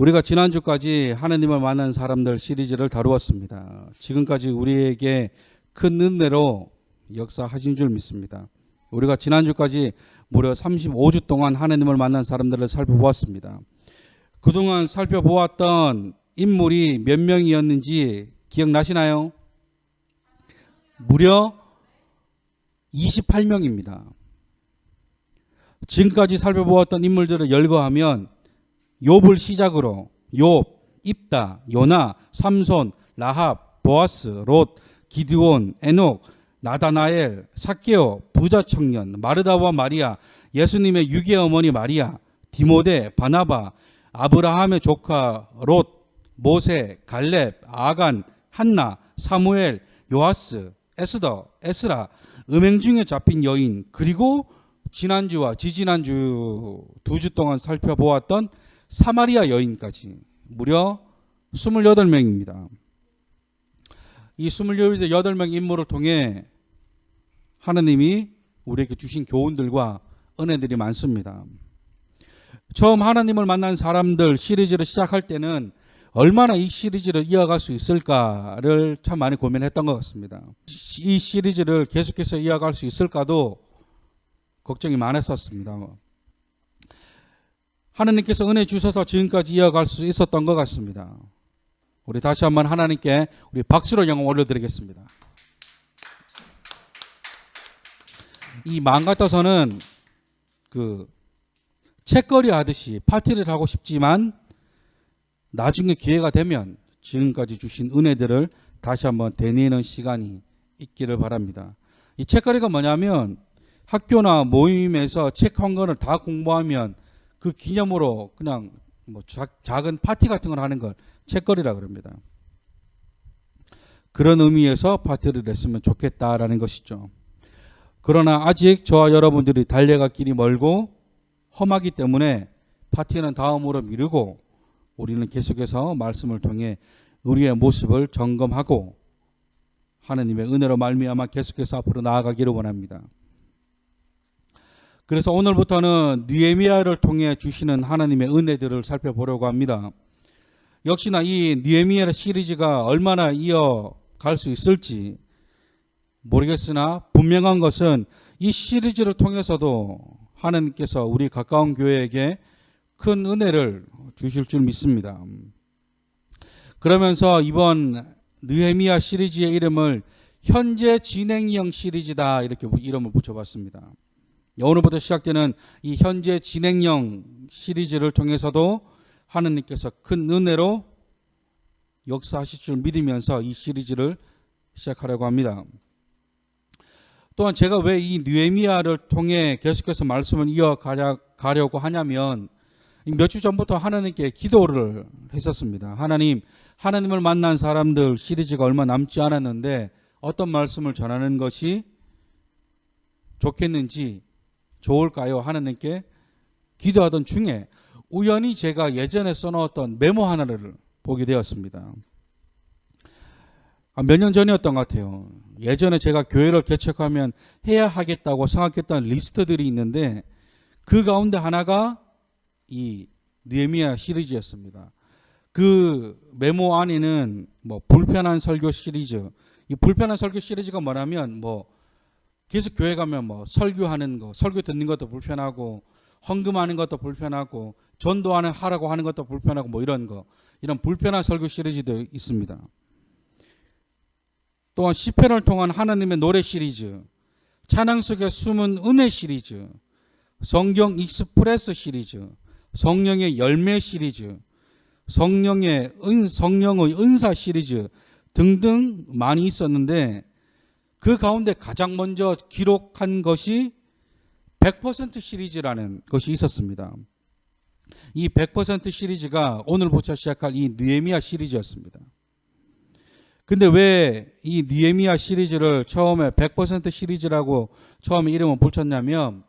우리가 지난주까지 하나님을 만난 사람들 시리즈를 다루었습니다. 지금까지 우리에게 큰 은혜로 역사하신 줄 믿습니다. 우리가 지난주까지 무려 35주 동안 하나님을 만난 사람들을 살펴보았습니다. 그동안 살펴보았던 인물이 몇 명이었는지 기억나시나요? 무려 28명입니다. 지금까지 살펴보았던 인물들을 열거하면 욥을 시작으로 욥, 입다, 요나, 삼손, 라합, 보아스, 롯, 기드온, 에녹, 나다나엘, 삭개오, 부자 청년, 마르다와 마리아, 예수님의 유괴 어머니 마리아, 디모데, 바나바, 아브라함의 조카 롯, 모세, 갈렙, 아간, 한나, 사무엘, 요아스, 에스더, 에스라, 음행 중에 잡힌 여인, 그리고 지난주와 지지난주 2주 동안 살펴보았던 사마리아 여인까지 무려 28명입니다. 이 28명 인물을 통해 하나님이 우리에게 주신 교훈들과 은혜들이 많습니다. 처음 하나님을 만난 사람들 시리즈를 시작할 때는 얼마나 이 시리즈를 이어갈 수 있을까를 참 많이 고민했던 것 같습니다. 이 시리즈를 계속해서 이어갈 수 있을까도 걱정이 많았었습니다. 하나님께서 은혜 주셔서 지금까지 이어갈 수 있었던 것 같습니다. 우리 다시 한번 하나님께 우리 박수로 영광 올려드리겠습니다. 이 마음 같아서는 책거리 하듯이 파티를 하고 싶지만 나중에 기회가 되면 지금까지 주신 은혜들을 다시 한번 되뇌는 시간이 있기를 바랍니다. 이 책거리가 뭐냐면 학교나 모임에서 책 한 권을 다 공부하면 그 기념으로 그냥 작은 파티 같은 걸 하는 걸 책거리라 그럽니다. 그런 의미에서 파티를 냈으면 좋겠다라는 것이죠. 그러나 아직 저와 여러분들이 달려갈 길이 멀고 험하기 때문에 파티는 다음으로 미루고 우리는 계속해서 말씀을 통해 우리의 모습을 점검하고 하나님의 은혜로 말미암아 계속해서 앞으로 나아가기를 원합니다. 그래서 오늘부터는 느헤미야를 통해 주시는 하나님의 은혜들을 살펴보려고 합니다. 역시나 이 느헤미야 시리즈가 얼마나 이어갈 수 있을지 모르겠으나 분명한 것은 이 시리즈를 통해서도 하나님께서 우리 가까운 교회에게 큰 은혜를 주실 줄 믿습니다. 그러면서 이번 느헤미야 시리즈의 이름을 현재 진행형 시리즈다 이렇게 이름을 붙여봤습니다. 오늘부터 시작되는 이 현재 진행형 시리즈를 통해서도 하나님께서 큰 은혜로 역사하실 줄 믿으면서 이 시리즈를 시작하려고 합니다. 또한 제가 왜 이 느헤미야를 통해 계속해서 말씀을 이어가려고 하냐면 몇 주 전부터 하나님께 기도를 했었습니다. 하나님을 만난 사람들 시리즈가 얼마 남지 않았는데 어떤 말씀을 전하는 것이 좋겠는지 좋을까요? 하나님께 기도하던 중에 우연히 제가 예전에 써놓았던 메모 하나를 보게 되었습니다. 몇 년 전이었던 것 같아요. 예전에 제가 교회를 개척하면 해야 하겠다고 생각했던 리스트들이 있는데 그 가운데 하나가 이 느헤미야 시리즈였습니다. 그 메모 안에는 불편한 설교 시리즈, 이 불편한 설교 시리즈가 뭐냐면 계속 교회 가면 설교하는 거, 설교 듣는 것도 불편하고 헌금하는 것도 불편하고 전도하라고 하는 것도 불편하고 이런 불편한 설교 시리즈도 있습니다. 또한 시편을 통한 하나님의 노래 시리즈, 찬양 속의 숨은 은혜 시리즈, 성경 익스프레스 시리즈, 성령의 열매 시리즈, 성령의 은사 시리즈 등등 많이 있었는데 그 가운데 가장 먼저 기록한 것이 100% 시리즈라는 것이 있었습니다. 이 100% 시리즈가 오늘부터 시작할 이 느헤미야 시리즈였습니다. 근데 왜 이 느헤미야 시리즈를 처음에 100% 시리즈라고 처음에 이름을 붙였냐면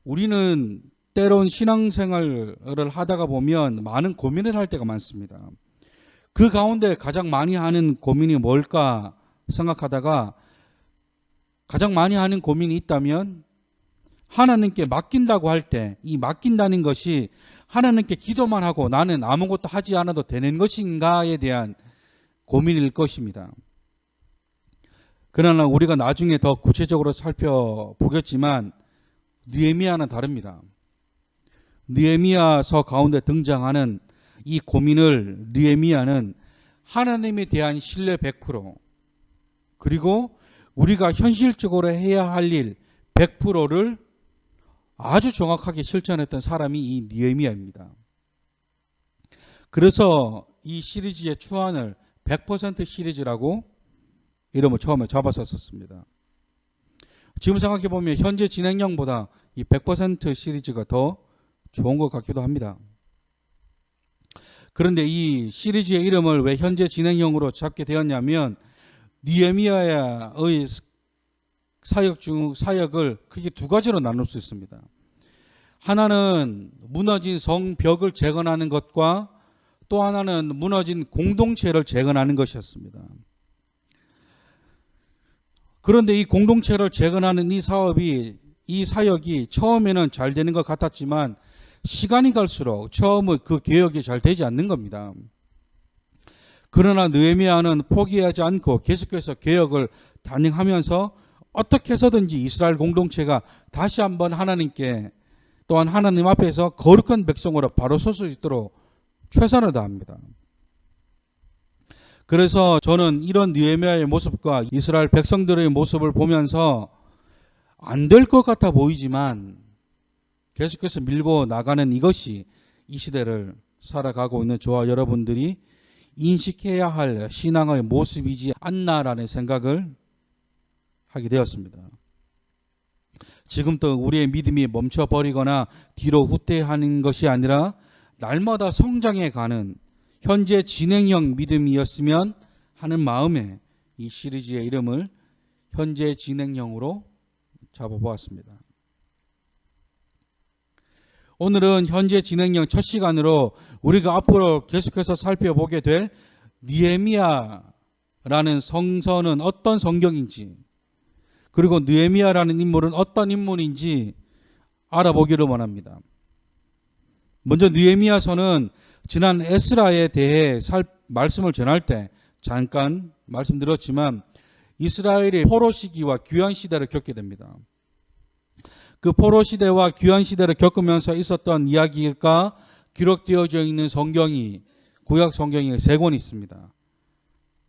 우리는 때론 신앙생활을 하다가 보면 많은 고민을 할 때가 많습니다. 그 가운데 가장 많이 하는 고민이 뭘까 생각하다가 가장 많이 하는 고민이 있다면 하나님께 맡긴다고 할 때 이 맡긴다는 것이 하나님께 기도만 하고 나는 아무것도 하지 않아도 되는 것인가에 대한 고민일 것입니다. 그러나 우리가 나중에 더 구체적으로 살펴보겠지만 느헤미야는 다릅니다. 느헤미야서 가운데 등장하는 이 고민을 느헤미야는 하나님에 대한 신뢰 100% 그리고 우리가 현실적으로 해야 할 일 100%를 아주 정확하게 실천했던 사람이 이 느헤미야입니다. 그래서 이 시리즈의 추안을 100% 시리즈라고 이름을 처음에 잡았었습니다. 지금 생각해 보면 현재 진행형보다 이 100% 시리즈가 더 좋은 것 같기도 합니다. 그런데 이 시리즈의 이름을 왜 현재 진행형으로 잡게 되었냐면 느헤미야의 사역을 크게 두 가지로 나눌 수 있습니다. 하나는 무너진 성벽을 재건하는 것과 또 하나는 무너진 공동체를 재건하는 것이었습니다. 그런데 이 공동체를 재건하는 이 사역이 처음에는 잘 되는 것 같았지만 시간이 갈수록 처음은 그 개혁이 잘 되지 않는 겁니다. 그러나 느헤미야는 포기하지 않고 계속해서 개혁을 단행하면서 어떻게 해서든지 이스라엘 공동체가 다시 한번 하나님께 또한 하나님 앞에서 거룩한 백성으로 바로 설 수 있도록 최선을 다합니다. 그래서 저는 이런 느헤미야의 모습과 이스라엘 백성들의 모습을 보면서 안 될 것 같아 보이지만 계속해서 밀고 나가는 이것이 이 시대를 살아가고 있는 저와 여러분들이 인식해야 할 신앙의 모습이지 않나라는 생각을 하게 되었습니다. 지금도 우리의 믿음이 멈춰버리거나 뒤로 후퇴하는 것이 아니라 날마다 성장해가는 현재 진행형 믿음이었으면 하는 마음에 이 시리즈의 이름을 현재 진행형으로 잡아보았습니다. 오늘은 현재 진행형 첫 시간으로 우리가 앞으로 계속해서 살펴보게 될 느헤미야라는 성서는 어떤 성경인지 그리고 느헤미야라는 인물은 어떤 인물인지 알아보기를 원합니다. 먼저 느헤미야서는 지난 에스라에 대해 말씀을 전할 때 잠깐 말씀드렸지만 이스라엘이 포로 시기와 귀환 시대를 겪게 됩니다. 그 포로 시대와 귀환 시대를 겪으면서 있었던 이야기가 기록되어져 있는 성경이 구약 성경이 3권 있습니다.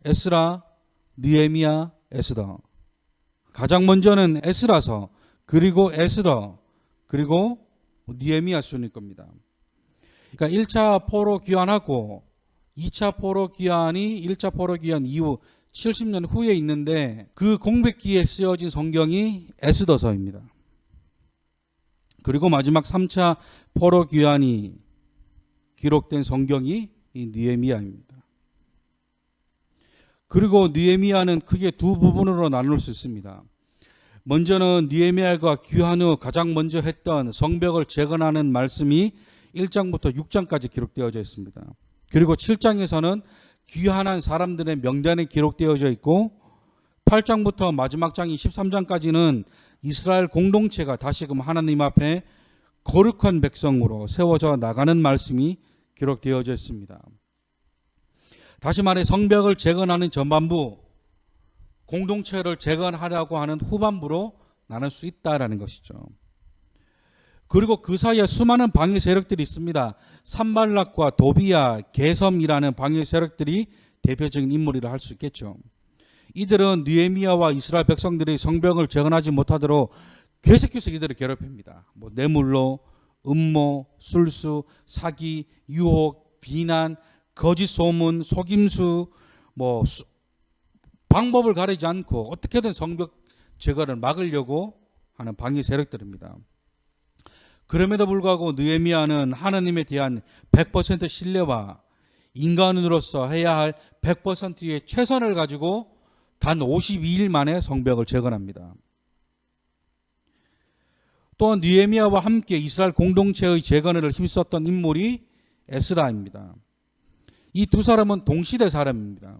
에스라, 느헤미야, 에스더. 가장 먼저는 에스라서 그리고 에스더 그리고 느헤미야 순일 겁니다. 그러니까 1차 포로 귀환하고 2차 포로 귀환이 1차 포로 귀환 이후 70년 후에 있는데 그 공백기에 쓰여진 성경이 에스더서입니다. 그리고 마지막 3차 포로 귀환이 기록된 성경이 이 느헤미야입니다. 그리고 느헤미야는 크게 두 부분으로 나눌 수 있습니다. 먼저는 느헤미야가 귀환 후 가장 먼저 했던 성벽을 재건하는 말씀이 1장부터 6장까지 기록되어져 있습니다. 그리고 7장에서는 귀환한 사람들의 명단이 기록되어져 있고 8장부터 마지막 장이 13장까지는 이스라엘 공동체가 다시금 하나님 앞에 거룩한 백성으로 세워져 나가는 말씀이 기록되어져 있습니다. 다시 말해 성벽을 재건하는 전반부, 공동체를 재건하려고 하는 후반부로 나눌 수 있다라는 것이죠. 그리고 그 사이에 수많은 방해 세력들이 있습니다. 산발락과 도비야, 게섬이라는 방해 세력들이 대표적인 인물이라 할 수 있겠죠. 이들은 느헤미야와 이스라엘 백성들이 성벽을 재건하지 못하도록 계속해서 이들을 괴롭힙니다. 뇌물로, 음모, 술수, 사기, 유혹, 비난, 거짓 소문, 속임수, 방법을 가리지 않고 어떻게든 성벽 재건을 막으려고 하는 방해 세력들입니다. 그럼에도 불구하고 느헤미야는 하나님에 대한 100% 신뢰와 인간으로서 해야 할 100%의 최선을 가지고 단 52일 만에 성벽을 재건합니다. 또한 느헤미야와 함께 이스라엘 공동체의 재건을 힘썼던 인물이 에스라입니다. 이 두 사람은 동시대 사람입니다.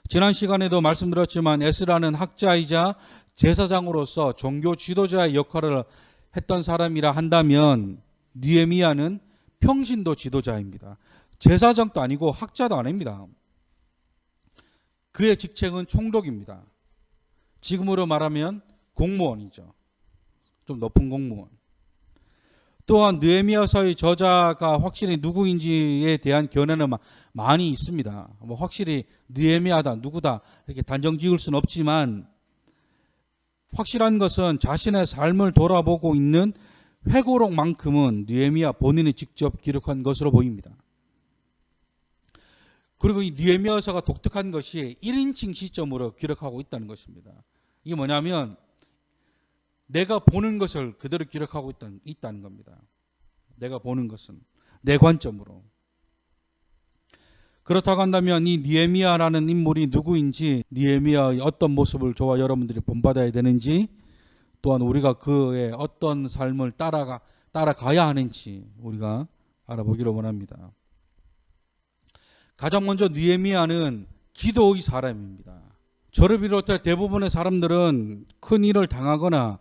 지난 시간에도 말씀드렸지만 에스라는 학자이자 제사장으로서 종교 지도자의 역할을 했던 사람이라 한다면 느헤미야는 평신도 지도자입니다. 제사장도 아니고 학자도 아닙니다. 그의 직책은 총독입니다. 지금으로 말하면 공무원이죠. 좀 높은 공무원. 또한 느헤미야서의 저자가 확실히 누구인지에 대한 견해는 많이 있습니다. 뭐 확실히 느헤미야다, 누구다 이렇게 단정 지을 수는 없지만 확실한 것은 자신의 삶을 돌아보고 있는 회고록만큼은 느헤미야 본인이 직접 기록한 것으로 보입니다. 그리고 이 느헤미야서가 독특한 것이 1인칭 시점으로 기록하고 있다는 것입니다. 이게 뭐냐면 내가 보는 것을 그대로 기록하고 있다는 겁니다. 내가 보는 것은 내 관점으로. 그렇다고 한다면 이 느헤미야라는 인물이 누구인지, 느헤미야의 어떤 모습을 저와 여러분들이 본받아야 되는지, 또한 우리가 그의 어떤 삶을 따라가야 하는지 우리가 알아보기를 원합니다. 가장 먼저 느헤미야는 기도의 사람입니다. 저를 비롯해 대부분의 사람들은 큰 일을 당하거나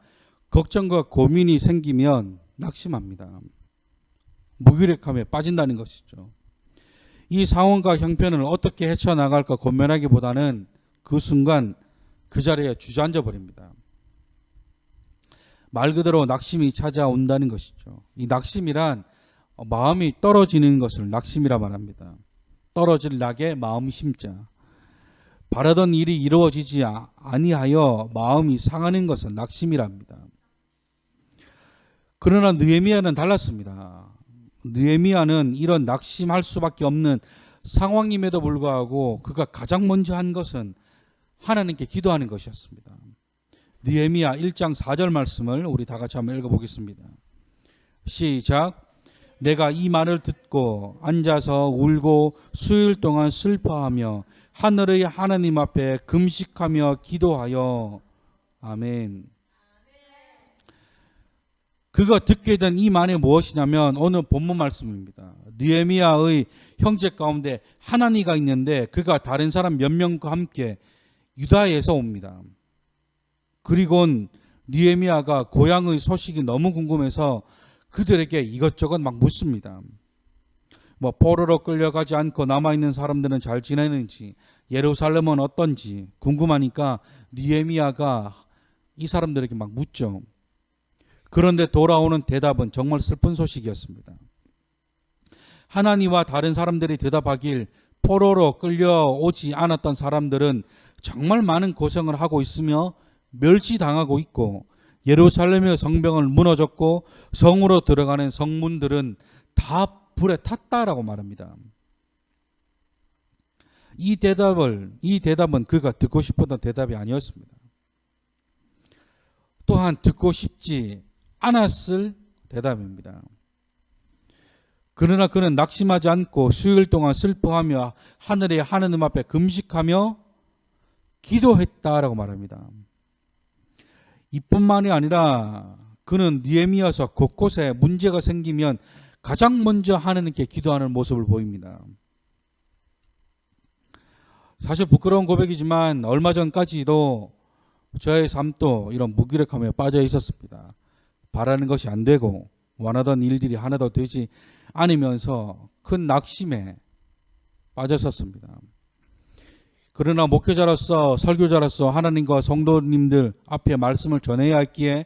걱정과 고민이 생기면 낙심합니다. 무기력함에 빠진다는 것이죠. 이 상황과 형편을 어떻게 헤쳐나갈까 고민하기보다는 그 순간 그 자리에 주저앉아 버립니다. 말 그대로 낙심이 찾아온다는 것이죠. 이 낙심이란 마음이 떨어지는 것을 낙심이라 말합니다. 떨어질 낙에 마음 심자. 바라던 일이 이루어지지 아니하여 마음이 상하는 것은 낙심이랍니다. 그러나 느헤미야는 달랐습니다. 느헤미야는 이런 낙심할 수밖에 없는 상황임에도 불구하고 그가 가장 먼저 한 것은 하나님께 기도하는 것이었습니다. 느헤미야 1장 4절 말씀을 우리 다 같이 한번 읽어보겠습니다. 시작. 내가 이 말을 듣고 앉아서 울고 수일 동안 슬퍼하며 하늘의 하나님 앞에 금식하며 기도하여. 아멘. 그가 듣게 된 이 말이 무엇이냐면 오늘 본문 말씀입니다. 느헤미야의 형제 가운데 하나니가 있는데 그가 다른 사람 몇 명과 함께 유다에서 옵니다. 그리고 느헤미야가 고향의 소식이 너무 궁금해서 그들에게 이것저것 막 묻습니다. 포로로 끌려가지 않고 남아있는 사람들은 잘 지내는지, 예루살렘은 어떤지 궁금하니까 느헤미야가 이 사람들에게 막 묻죠. 그런데 돌아오는 대답은 정말 슬픈 소식이었습니다. 하나니와 다른 사람들이 대답하길 포로로 끌려오지 않았던 사람들은 정말 많은 고생을 하고 있으며 멸시당하고 있고 예루살렘의 성벽은 무너졌고 성으로 들어가는 성문들은 다 불에 탔다라고 말합니다. 이 대답은 그가 듣고 싶었던 대답이 아니었습니다. 또한 듣고 싶지 않았을 대답입니다. 그러나 그는 낙심하지 않고 수일 동안 슬퍼하며 하늘의 하느님 앞에 금식하며 기도했다라고 말합니다. 이뿐만이 아니라 그는 느헤미야서 곳곳에 문제가 생기면 가장 먼저 하나님께 기도하는 모습을 보입니다. 사실 부끄러운 고백이지만 얼마 전까지도 저의 삶도 이런 무기력함에 빠져 있었습니다. 바라는 것이 안 되고 원하던 일들이 하나도 되지 않으면서 큰 낙심에 빠졌었습니다. 그러나 목회자로서 설교자로서 하나님과 성도님들 앞에 말씀을 전해야 했기에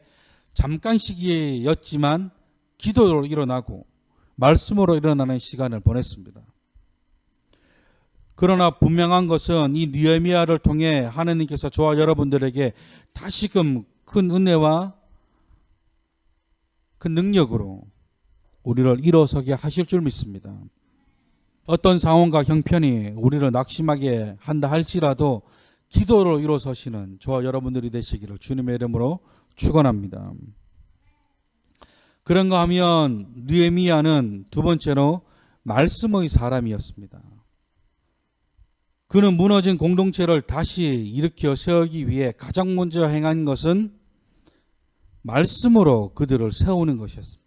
잠깐 시기였지만 기도로 일어나고 말씀으로 일어나는 시간을 보냈습니다. 그러나 분명한 것은 이 느헤미야를 통해 하나님께서 저와 여러분들에게 다시금 큰 은혜와 큰 능력으로 우리를 일어서게 하실 줄 믿습니다. 어떤 상황과 형편이 우리를 낙심하게 한다 할지라도 기도로 일어서시는 저와 여러분들이 되시기를 주님의 이름으로 축원합니다. 그런가 하면 느헤미야는 두 번째로 말씀의 사람이었습니다. 그는 무너진 공동체를 다시 일으켜 세우기 위해 가장 먼저 행한 것은 말씀으로 그들을 세우는 것이었습니다.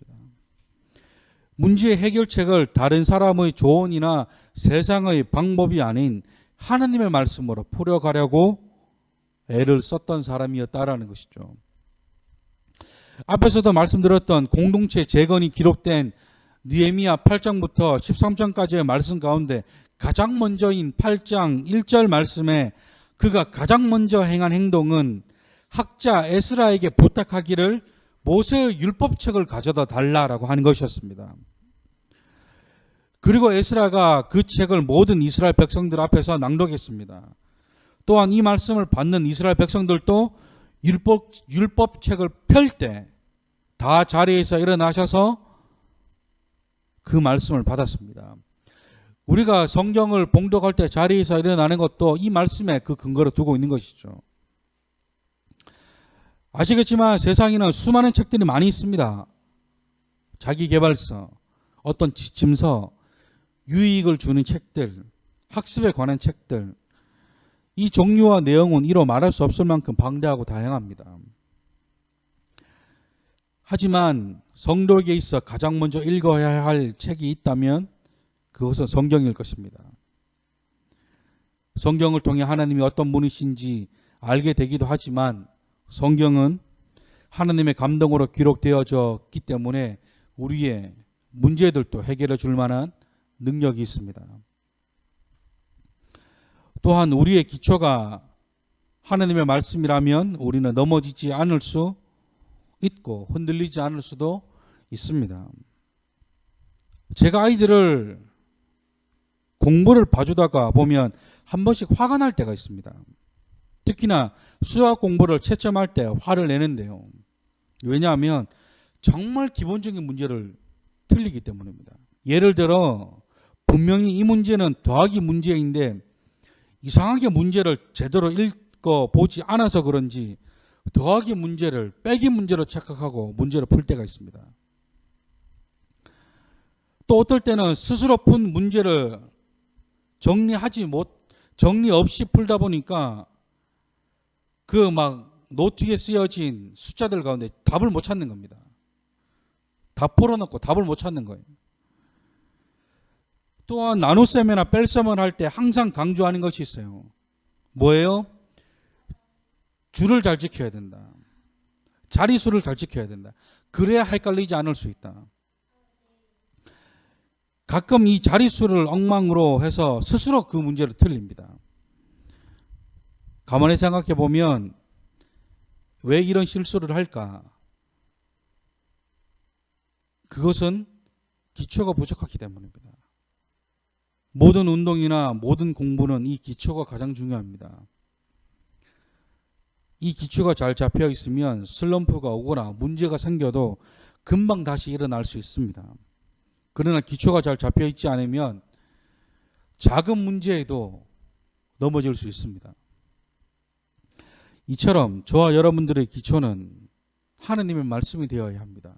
문제의 해결책을 다른 사람의 조언이나 세상의 방법이 아닌 하나님의 말씀으로 풀어가려고 애를 썼던 사람이었다라는 것이죠. 앞에서도 말씀드렸던 공동체 재건이 기록된 느헤미야 8장부터 13장까지의 말씀 가운데 가장 먼저인 8장 1절 말씀에 그가 가장 먼저 행한 행동은 학자 에스라에게 부탁하기를 모세의 율법책을 가져다 달라라고 하는 것이었습니다. 그리고 에스라가 그 책을 모든 이스라엘 백성들 앞에서 낭독했습니다. 또한 이 말씀을 받는 이스라엘 백성들도 율법책을 펼 때 다 자리에서 일어나셔서 그 말씀을 받았습니다. 우리가 성경을 봉독할 때 자리에서 일어나는 것도 이 말씀에 그 근거를 두고 있는 것이죠. 아시겠지만 세상에는 수많은 책들이 많이 있습니다. 자기계발서, 어떤 지침서, 유익을 주는 책들, 학습에 관한 책들, 이 종류와 내용은 이로 말할 수 없을 만큼 방대하고 다양합니다. 하지만 성도에게 있어 가장 먼저 읽어야 할 책이 있다면 그것은 성경일 것입니다. 성경을 통해 하나님이 어떤 분이신지 알게 되기도 하지만 성경은 하나님의 감동으로 기록되어졌기 때문에 우리의 문제들도 해결해 줄 만한 능력이 있습니다. 또한 우리의 기초가 하나님의 말씀이라면 우리는 넘어지지 않을 수 있고 흔들리지 않을 수도 있습니다. 제가 아이들을 공부를 봐주다가 보면 한 번씩 화가 날 때가 있습니다. 특히나 수학 공부를 채점할 때 화를 내는데요. 왜냐하면 정말 기본적인 문제를 틀리기 때문입니다. 예를 들어 분명히 이 문제는 더하기 문제인데 이상하게 문제를 제대로 읽어보지 않아서 그런지 더하기 문제를 빼기 문제로 착각하고 문제를 풀 때가 있습니다. 또 어떨 때는 스스로 푼 문제를 정리 없이 풀다 보니까 그 막 노트에 쓰여진 숫자들 가운데 답을 못 찾는 겁니다. 다 풀어놓고 답을 못 찾는 거예요. 또한 나눗셈이나 뺄셈을 할 때 항상 강조하는 것이 있어요. 뭐예요? 줄을 잘 지켜야 된다. 자리수를 잘 지켜야 된다. 그래야 헷갈리지 않을 수 있다. 가끔 이 자리수를 엉망으로 해서 스스로 그 문제를 틀립니다. 가만히 생각해 보면 왜 이런 실수를 할까? 그것은 기초가 부족하기 때문입니다. 모든 운동이나 모든 공부는 이 기초가 가장 중요합니다. 이 기초가 잘 잡혀 있으면 슬럼프가 오거나 문제가 생겨도 금방 다시 일어날 수 있습니다. 그러나 기초가 잘 잡혀 있지 않으면 작은 문제에도 넘어질 수 있습니다. 이처럼 저와 여러분들의 기초는 하나님의 말씀이 되어야 합니다.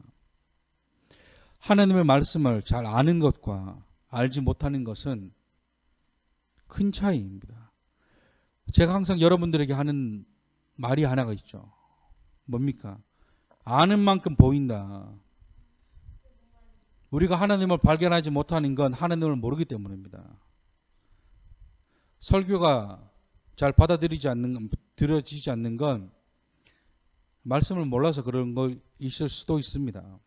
하나님의 말씀을 잘 아는 것과 알지 못하는 것은 큰 차이입니다. 제가 항상 여러분들에게 하는 말이 하나가 있죠. 뭡니까? 아는 만큼 보인다. 우리가 하나님을 발견하지 못하는 건 하나님을 모르기 때문입니다. 설교가 잘 들어지지 않는 건 말씀을 몰라서 그런 거 있을 수도 있습니다.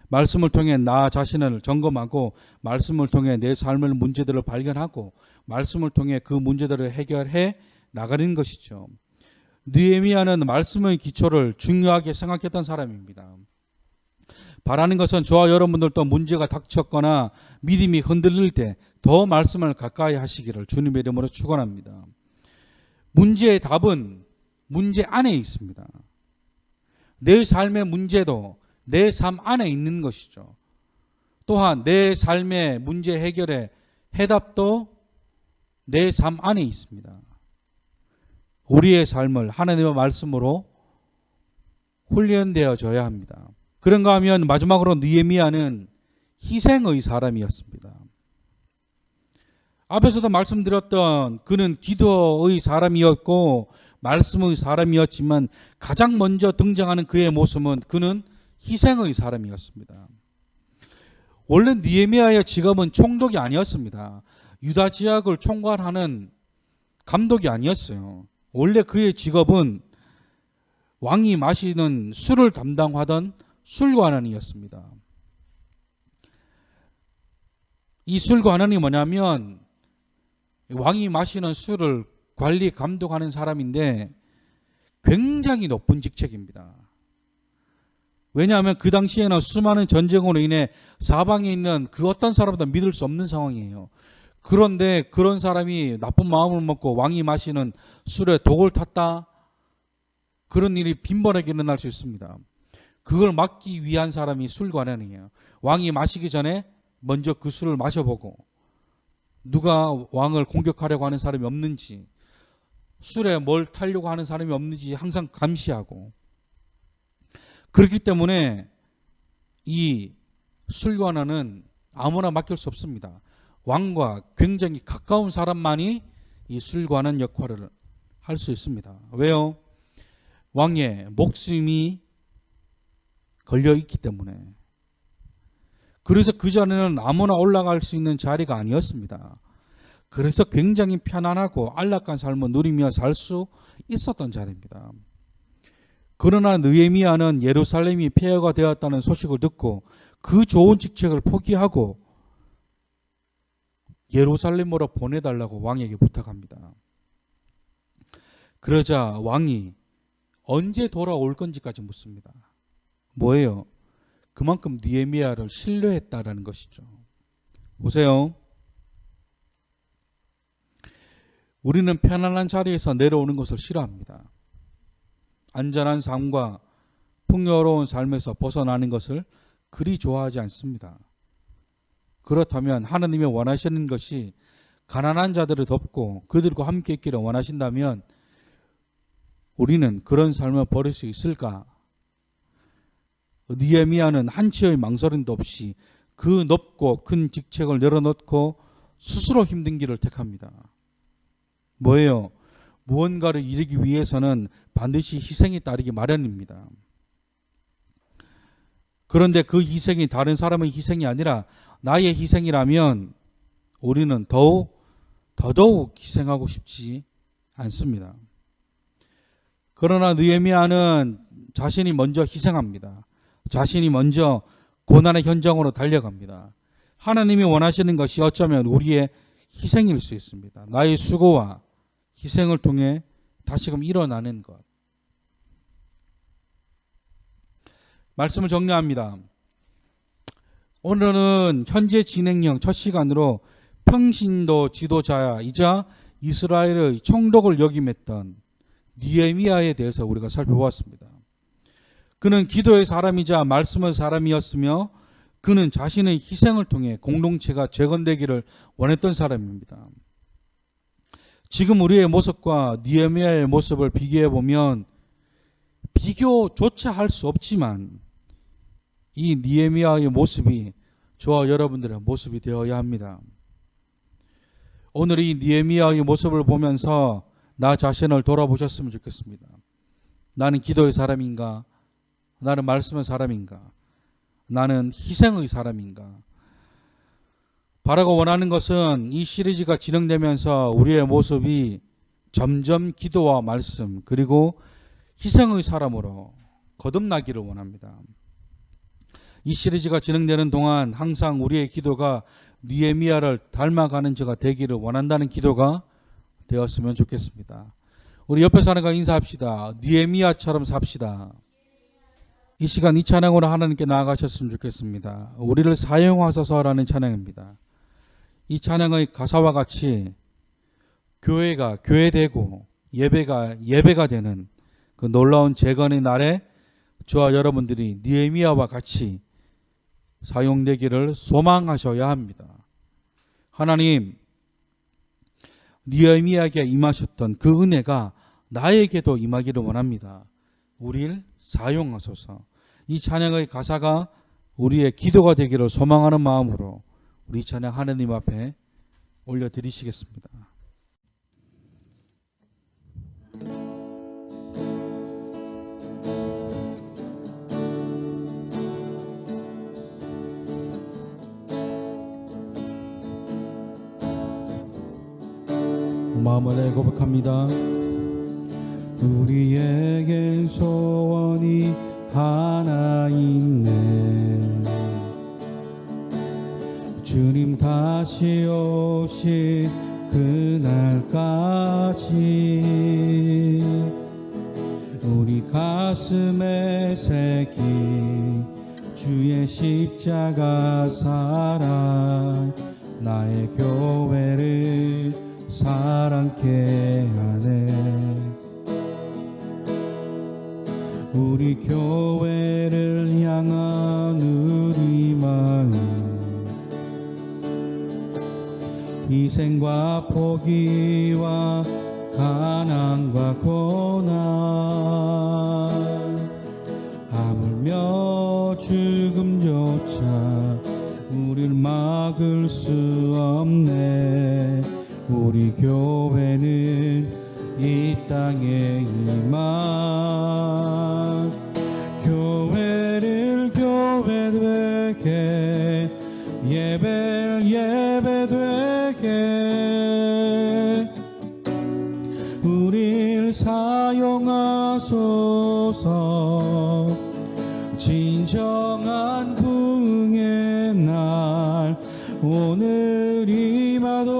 말씀을 통해 나 자신을 점검하고 말씀을 통해 내 삶의 문제들을 발견하고 말씀을 통해 그 문제들을 해결해 나가는 것이죠. 느헤미야는 말씀의 기초를 중요하게 생각했던 사람입니다. 바라는 것은 저와 여러분들도 문제가 닥쳤거나 믿음이 흔들릴 때 더 말씀을 가까이 하시기를 주님의 이름으로 축원합니다. 문제의 답은 문제 안에 있습니다. 내 삶의 문제도 내 삶 안에 있는 것이죠. 또한 내 삶의 문제 해결의 해답도 내 삶 안에 있습니다. 우리의 삶을 하나님의 말씀으로 훈련되어져야 합니다. 그런가 하면 마지막으로 느헤미야는 희생의 사람이었습니다. 앞에서도 말씀드렸던 그는 기도의 사람이었고 말씀의 사람이었지만 가장 먼저 등장하는 그의 모습은 그는 희생의 사람이었습니다. 원래 느헤미야의 직업은 총독이 아니었습니다. 유다 지역을 총괄하는 감독이 아니었어요. 원래 그의 직업은 왕이 마시는 술을 담당하던 술관원이었습니다. 이 술관원이 뭐냐면 왕이 마시는 술을 관리 감독하는 사람인데 굉장히 높은 직책입니다. 왜냐하면 그 당시에는 수많은 전쟁으로 인해 사방에 있는 그 어떤 사람도 믿을 수 없는 상황이에요. 그런데 그런 사람이 나쁜 마음을 먹고 왕이 마시는 술에 독을 탔다? 그런 일이 빈번하게 일어날 수 있습니다. 그걸 막기 위한 사람이 술관원이에요. 왕이 마시기 전에 먼저 그 술을 마셔보고 누가 왕을 공격하려고 하는 사람이 없는지, 술에 뭘 타려고 하는 사람이 없는지 항상 감시하고, 그렇기 때문에 이 술관원은 아무나 맡길 수 없습니다. 왕과 굉장히 가까운 사람만이 이 술관원 역할을 할 수 있습니다. 왜요? 왕의 목숨이 걸려 있기 때문에. 그래서 그전에는 아무나 올라갈 수 있는 자리가 아니었습니다. 그래서 굉장히 편안하고 안락한 삶을 누리며 살 수 있었던 자리입니다. 그러나 느헤미야는 예루살렘이 폐허가 되었다는 소식을 듣고 그 좋은 직책을 포기하고 예루살렘으로 보내달라고 왕에게 부탁합니다. 그러자 왕이 언제 돌아올 건지까지 묻습니다. 뭐예요? 그만큼 느헤미야를 신뢰했다라는 것이죠. 보세요. 우리는 편안한 자리에서 내려오는 것을 싫어합니다. 안전한 삶과 풍요로운 삶에서 벗어나는 것을 그리 좋아하지 않습니다. 그렇다면 하나님이 원하시는 것이 가난한 자들을 돕고 그들과 함께 있기를 원하신다면 우리는 그런 삶을 버릴 수 있을까? 느헤미야는 한치의 망설임도 없이 그 높고 큰 직책을 내려놓고 스스로 힘든 길을 택합니다. 뭐예요? 무언가를 이루기 위해서는 반드시 희생이 따르기 마련입니다. 그런데 그 희생이 다른 사람의 희생이 아니라 나의 희생이라면 우리는 더더욱 희생하고 싶지 않습니다. 그러나 느헤미야는 자신이 먼저 희생합니다. 자신이 먼저 고난의 현장으로 달려갑니다. 하나님이 원하시는 것이 어쩌면 우리의 희생일 수 있습니다. 나의 수고와 희생을 통해 다시금 일어나는 것. 말씀을 정리합니다. 오늘은 현재 진행형 첫 시간으로 평신도 지도자이자 이스라엘의 총독을 역임했던 느헤미야에 대해서 우리가 살펴보았습니다. 그는 기도의 사람이자 말씀의 사람이었으며 그는 자신의 희생을 통해 공동체가 재건되기를 원했던 사람입니다. 지금 우리의 모습과 느헤미야의 모습을 비교해 보면 비교조차 할 수 없지만 이 느헤미야의 모습이 저와 여러분들의 모습이 되어야 합니다. 오늘 이 느헤미야의 모습을 보면서 나 자신을 돌아보셨으면 좋겠습니다. 나는 기도의 사람인가? 나는 말씀의 사람인가? 나는 희생의 사람인가? 바라고 원하는 것은 이 시리즈가 진행되면서 우리의 모습이 점점 기도와 말씀 그리고 희생의 사람으로 거듭나기를 원합니다. 이 시리즈가 진행되는 동안 항상 우리의 기도가 느헤미야를 닮아가는 자가 되기를 원한다는 기도가 되었으면 좋겠습니다. 우리 옆에 사람과 인사합시다. 느헤미야처럼 삽시다. 이 시간 이 찬양으로 하나님께 나아가셨으면 좋겠습니다. 우리를 사용하소서라는 찬양입니다. 이 찬양의 가사와 같이 교회가 교회되고 예배가 되는 그 놀라운 재건의 날에 저와 여러분들이 느헤미야와 같이 사용되기를 소망하셔야 합니다. 하나님, 느헤미야에게 임하셨던 그 은혜가 나에게도 임하기를 원합니다. 우리를 사용하소서. 이 찬양의 가사가 우리의 기도가 되기를 소망하는 마음으로 우리 찬양 하나님 앞에 올려드리시겠습니다. 마음을 내 고백합니다. 우리에겐 소원이 하나 있네. 주님 다시 오실 그날까지 우리 가슴에 새긴 주의 십자가 사랑 나의 교회를 사랑케 하네. 우리 교회를 향한 우리 마음 희생과 포기와 가난과 고난 하물며 죽음조차 우릴 막을 수 없네. 우리 교회는 이 땅에 임한 교회를 교회 되게 예배를 예배 되게 우릴 사용하소서. 진정한 부흥의 날 오늘 임하도록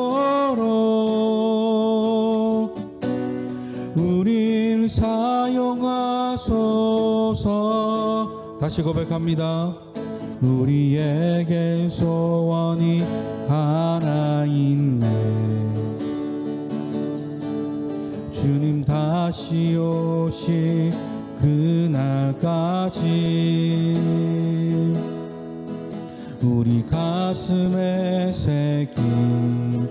우릴 사용하소서. 다시 고백합니다. 우리에게 소원이 하나 있네. 주님 다시 오실 그날까지 우리 가슴에 새긴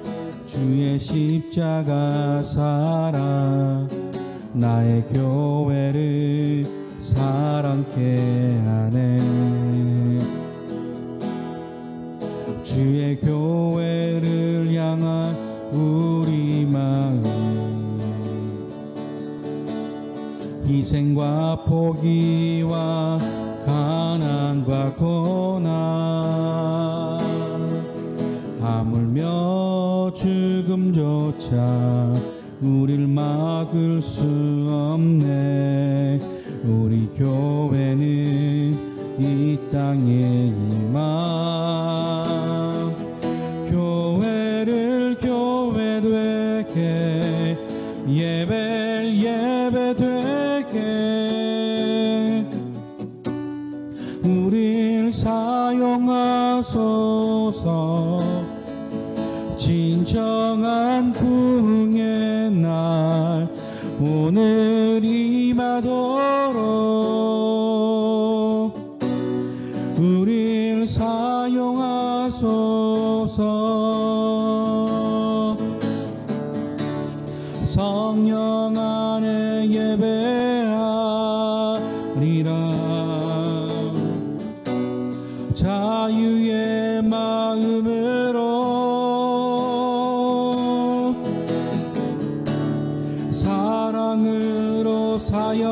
주의 십자가 사랑 나의 교회를 사랑케 하네. 주의 교회를 향한 우리 마음 희생과 포기와 가난과 고난 하물며 죽음조차 우릴 막을 수 없네. 우리 교회는 이 땅에 임한 교회를 교회 되게 예배를 예배 되게 우릴 사용하소서. 진정한 부흥의 날 오늘 임하도록 우릴 사용하소서. 성령 안에 예배하리라. 자유의 마음으로 사랑으로 사역하리라.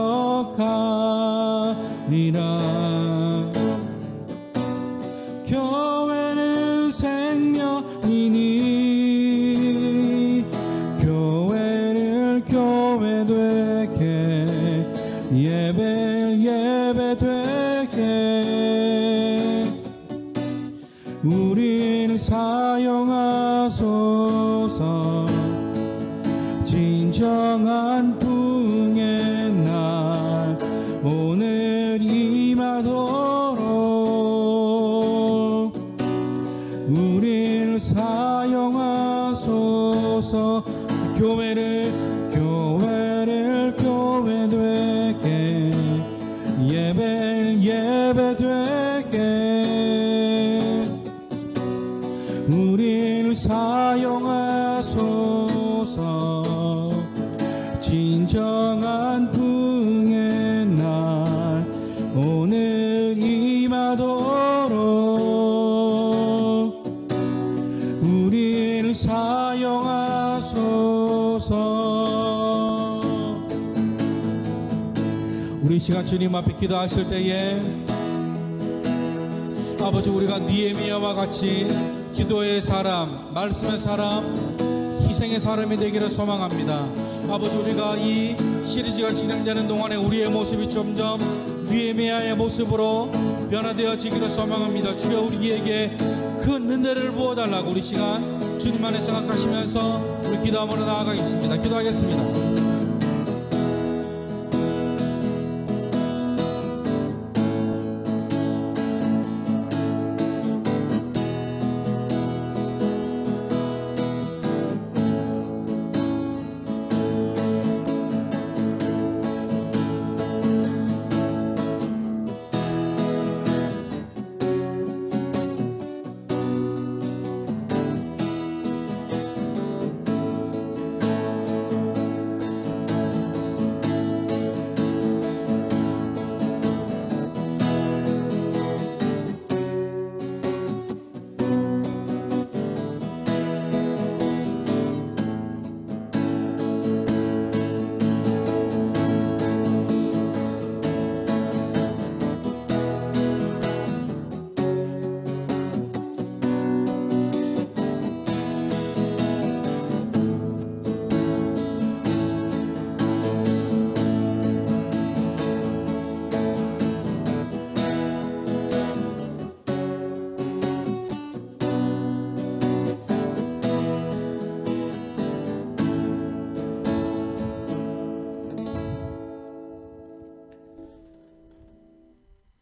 교회는 생명이니 교회를 교회 되게 예배 예배 되게 우리를 사용하소서. 진정한 부흥의 날 오늘 임하도록 우리를 사용하소서. 교회를 교회 되게 예배 예배 되게 우리를 사용하소서. 진정한 부흥의 날 오늘 임하도록 우리를 사용하소서. 우리 시간 주님 앞에 기도하실 때에 아버지 우리가 니에미야와 같이 기도의 사람, 말씀의 사람, 희생의 사람이 되기를 소망합니다. 아버지 우리가 이 시리즈가 진행되는 동안에 우리의 모습이 점점 느헤미야의 모습으로 변화되어지기를 소망합니다. 주여 우리에게 큰 은혜를 부어달라고 우리 시간 주님 안에 생각하시면서 우리 기도함으로 나아가겠습니다. 기도하겠습니다.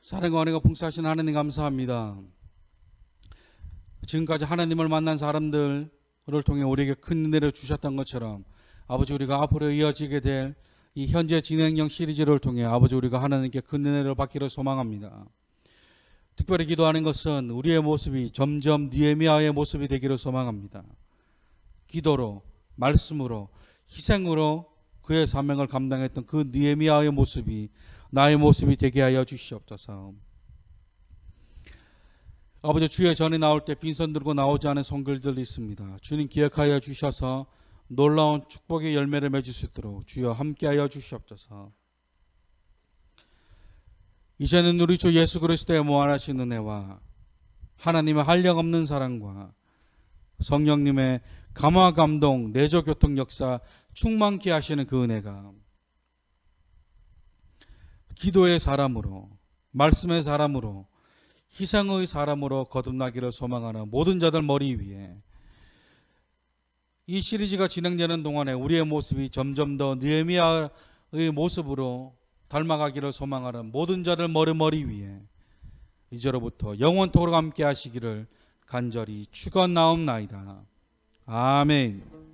사랑과 은혜가 풍성하신 하나님 감사합니다. 지금까지 하나님을 만난 사람들을 통해 우리에게 큰 은혜를 주셨던 것처럼 아버지 우리가 앞으로 이어지게 될 이 현재 진행형 시리즈를 통해 아버지 우리가 하나님께 큰 은혜를 받기를 소망합니다. 특별히 기도하는 것은 우리의 모습이 점점 느헤미야의 모습이 되기를 소망합니다. 기도로, 말씀으로, 희생으로 그의 사명을 감당했던 그 느헤미야의 모습이 나의 모습이 되게 하여 주시옵소서. 아버지 주의 전에 나올 때 빈손 들고 나오지 않은 손길들이 있습니다. 주님 기억하여 주셔서 놀라운 축복의 열매를 맺을 수 있도록 주여 함께하여 주시옵소서. 이제는 우리 주 예수 그리스도의 무한하신 은혜와 하나님의 한량없는 사랑과 성령님의 감화 감동 내조 교통 역사 충만케 하시는 그 은혜가 기도의 사람으로 말씀의 사람으로 희생의 사람으로 거듭나기를 소망하는 모든 자들 머리 위에 이 시리즈가 진행되는 동안에 우리의 모습이 점점 더 느헤미야의 모습으로 닮아가기를 소망하는 모든 자들 머리 위에 이제로부터 영원토록 함께 하시기를 간절히 축원나옵나이다. 아멘.